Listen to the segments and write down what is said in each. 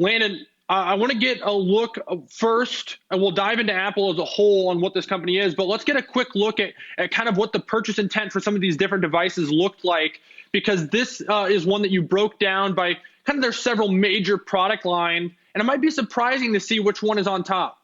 Landon, I want to get a look first, and we'll dive into Apple as a whole on what this company is, but let's get a quick look at kind of what the purchase intent for some of these different devices looked like, because this is one that you broke down by kind of their several major product line, and it might be surprising to see which one is on top.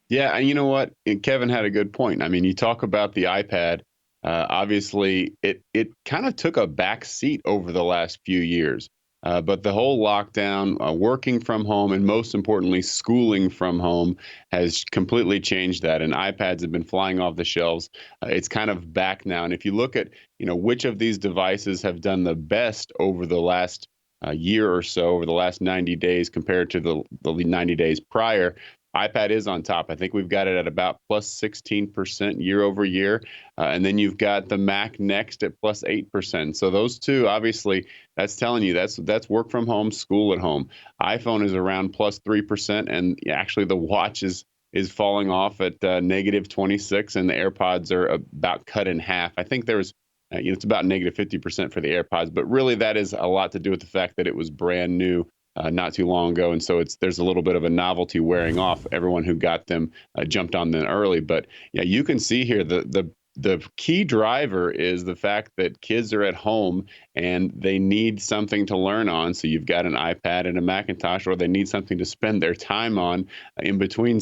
Yeah, and you know what? And Kevin had a good point. I mean, you talk about the iPad. Obviously, it kind of took a back seat over the last few years. But the whole lockdown, working from home, and most importantly, schooling from home has completely changed that. And iPads have been flying off the shelves. It's kind of back now. And if you look at, which of these devices have done the best over the last year or so, over the last 90 days compared to the 90 days prior, iPad is on top. I think we've got it at about plus 16% year over year. And then you've got the Mac next at plus 8%. So those two, obviously, that's telling you that's work from home, school at home. iPhone is around plus 3%. And actually, the watch is falling off at negative 26, and the AirPods are about cut in half. I think there's it's about negative 50% for the AirPods, but really that is a lot to do with the fact that it was brand new not too long ago, and so there's a little bit of a novelty wearing off. Everyone who got them jumped on them early, but yeah, you can see here the key driver is the fact that kids are at home and they need something to learn on. So you've got an iPad and a Macintosh, or they need something to spend their time on in between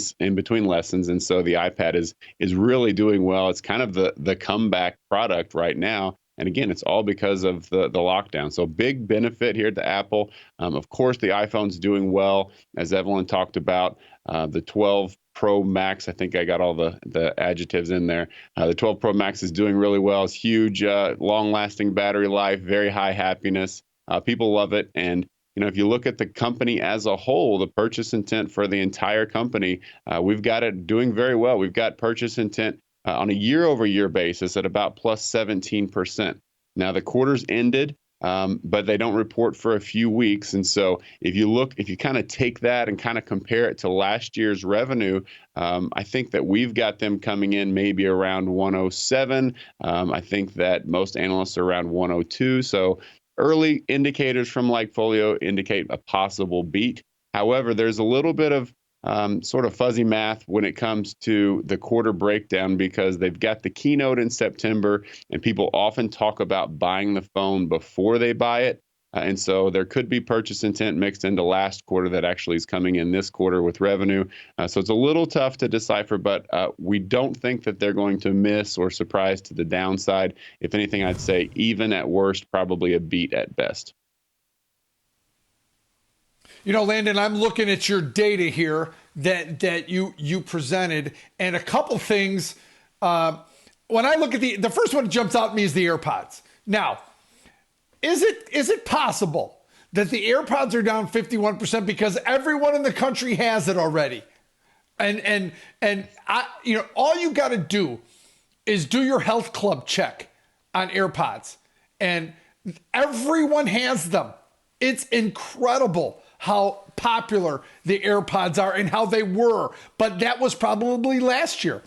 lessons, and so the iPad is really doing well. It's kind of the comeback product right now. And again, it's all because of the lockdown. So big benefit here to Apple. Of course, the iPhone's doing well, as Evelyn talked about. The 12 Pro Max, I think I got all the adjectives in there. The 12 Pro Max is doing really well. It's huge, long-lasting battery life, very high happiness. People love it. And if you look at the company as a whole, the purchase intent for the entire company, we've got it doing very well. We've got purchase intent on a year-over-year basis at about plus 17%. Now, the quarter's ended, but they don't report for a few weeks. And so if you kind of take that and kind of compare it to last year's revenue, I think that we've got them coming in maybe around 107. I think that most analysts are around 102. So early indicators from LikeFolio indicate a possible beat. However, there's a little bit of sort of fuzzy math when it comes to the quarter breakdown, because they've got the keynote in September, and people often talk about buying the phone before they buy it. And so there could be purchase intent mixed into last quarter that actually is coming in this quarter with revenue. So it's a little tough to decipher, but we don't think that they're going to miss or surprise to the downside. If anything, I'd say even at worst, probably a beat at best. Landon, I'm looking at your data here that you presented, and a couple things. When I look at the first one that jumps out at me is the AirPods. Now, is it possible that the AirPods are down 51% because everyone in the country has it already? And all you got to do is do your health club check on AirPods, and everyone has them. It's incredible how popular the AirPods are and how they were, but that was probably last year.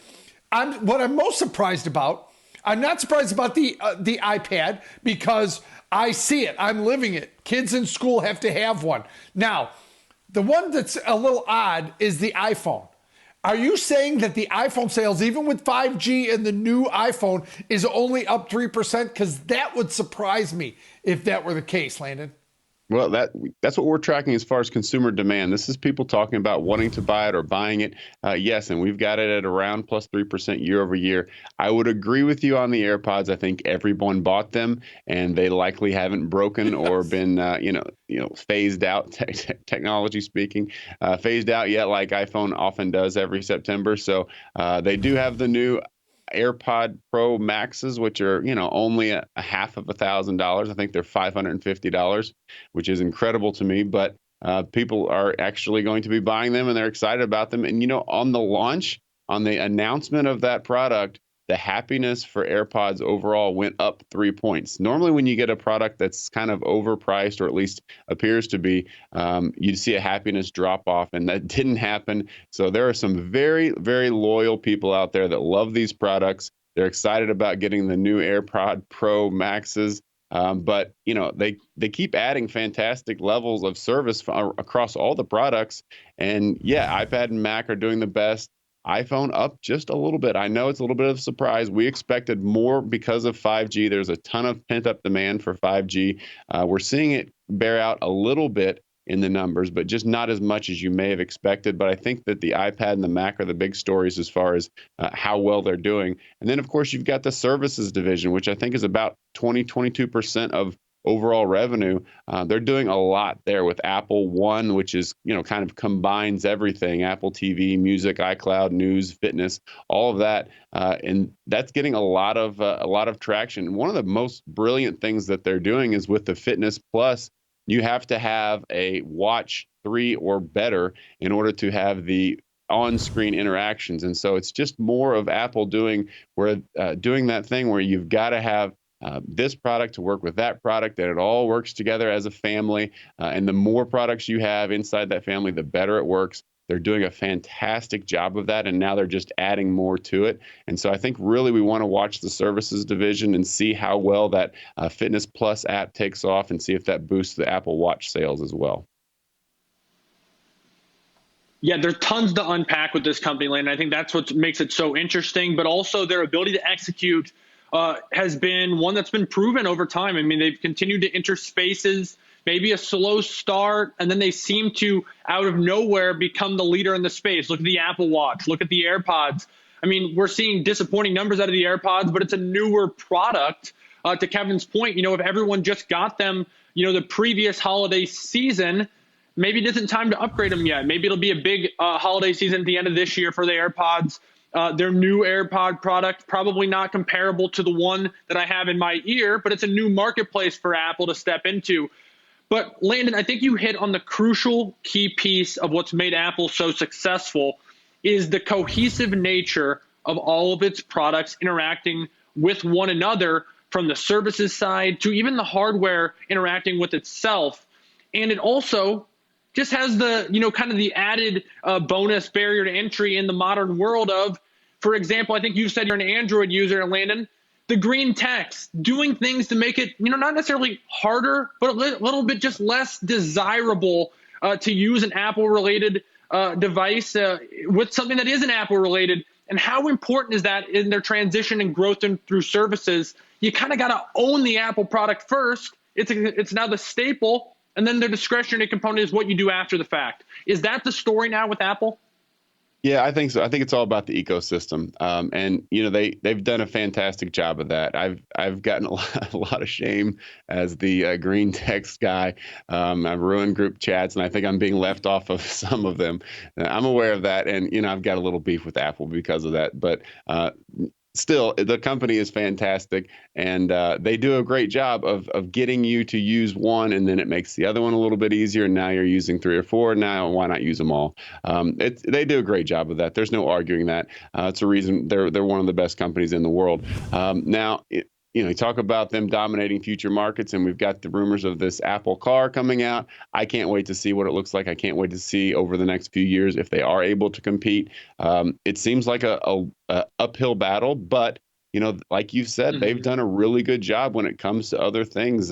What I'm most surprised about, I'm not surprised about the iPad, because I see it, I'm living it. Kids in school have to have one. Now, the one that's a little odd is the iPhone. Are you saying that the iPhone sales, even with 5G and the new iPhone, is only up 3%? Because that would surprise me if that were the case, Landon. Well, that's what we're tracking as far as consumer demand. This is people talking about wanting to buy it or buying it. Yes, and we've got it at around plus 3% year over year. I would agree with you on the AirPods. I think everyone bought them, and they likely haven't broken or been, phased out, technology speaking, phased out yet, like iPhone often does every September. So they do have the new AirPod Pro Maxes, which are, only a half of $1,000. I think they're $550, which is incredible to me. But people are actually going to be buying them, and they're excited about them. And, on the launch, on the announcement of that product, the happiness for AirPods overall went up 3 points. Normally, when you get a product that's kind of overpriced, or at least appears to be, you'd see a happiness drop off, and that didn't happen. So there are some very, very loyal people out there that love these products. They're excited about getting the new AirPod Pro Maxes. But they keep adding fantastic levels of service across all the products. And yeah, iPad and Mac are doing the best. iPhone up just a little bit. I know it's a little bit of a surprise. We expected more because of 5G. There's a ton of pent up demand for 5G. We're seeing it bear out a little bit in the numbers, but just not as much as you may have expected. But I think that the iPad and the Mac are the big stories as far as how well they're doing. And then, of course, you've got the services division, which I think is about 22% of overall revenue. They're doing a lot there with Apple One, which is, kind of combines everything: Apple TV, music, iCloud, news, fitness, all of that. And that's getting a lot of traction. And one of the most brilliant things that they're doing is with the Fitness Plus, you have to have a Watch 3 or better in order to have the on-screen interactions. And so it's just more of Apple doing that thing where you've got to have this product to work with that product, and it all works together as a family. And the more products you have inside that family, the better it works. They're doing a fantastic job of that, and now they're just adding more to it. And so I think really we want to watch the services division and see how well that Fitness Plus app takes off, and see if that boosts the Apple Watch sales as well. Yeah, there's tons to unpack with this company, Landon. I think that's what makes it so interesting, but also their ability to execute has been one that's been proven over time. I mean, they've continued to enter spaces, maybe a slow start, and then they seem to, out of nowhere, become the leader in the space. Look at the Apple Watch. Look at the AirPods. I mean, we're seeing disappointing numbers out of the AirPods, but it's a newer product. To Kevin's point, if everyone just got them, the previous holiday season, maybe it isn't time to upgrade them yet. Maybe it'll be a big holiday season at the end of this year for the AirPods. Their new AirPod product, probably not comparable to the one that I have in my ear, but it's a new marketplace for Apple to step into. But Landon, I think you hit on the crucial key piece of what's made Apple so successful is the cohesive nature of all of its products interacting with one another, from the services side to even the hardware interacting with itself. And it also just has the, kind of the added bonus barrier to entry in the modern world of, for example, I think you said you're an Android user, Landon, the green text, doing things to make it, not necessarily harder, but a little bit just less desirable to use an Apple-related device with something that isn't Apple-related. And how important is that in their transition and growth through services? You kind of got to own the Apple product first. It's now the staple. And then the discretionary component is what you do after the fact. Is that the story now with Apple? Yeah, I think so. I think it's all about the ecosystem, and they've done a fantastic job of that. I've gotten a lot of shame as the green text guy. I've ruined group chats, and I think I'm being left off of some of them. I'm aware of that, and I've got a little beef with Apple because of that. But still, the company is fantastic, and they do a great job of getting you to use one, and then it makes the other one a little bit easier. And now you're using 3 or 4. Now, why not use them all? They do a great job of that. There's no arguing that. It's a reason they're one of the best companies in the world. Now, you talk about them dominating future markets, and we've got the rumors of this Apple car coming out. I can't wait to see what it looks like. I can't wait to see over the next few years if they are able to compete. It seems like a uphill battle, but like you said, they've done a really good job when it comes to other things.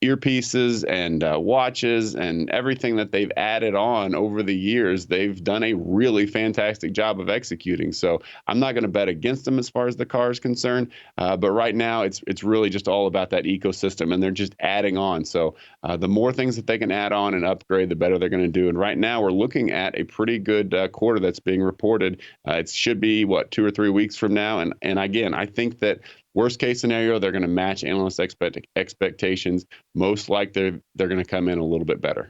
Earpieces and watches and everything that they've added on over the years, they've done a really fantastic job of executing. So I'm not going to bet against them as far as the car is concerned. But right now, it's really just all about that ecosystem, and they're just adding on. So the more things that they can add on and upgrade, the better they're going to do. And right now, we're looking at a pretty good quarter that's being reported. It should be, 2 or 3 weeks from now. And again, I think that worst case scenario, they're going to match analyst expectations. Most likely, they're going to come in a little bit better.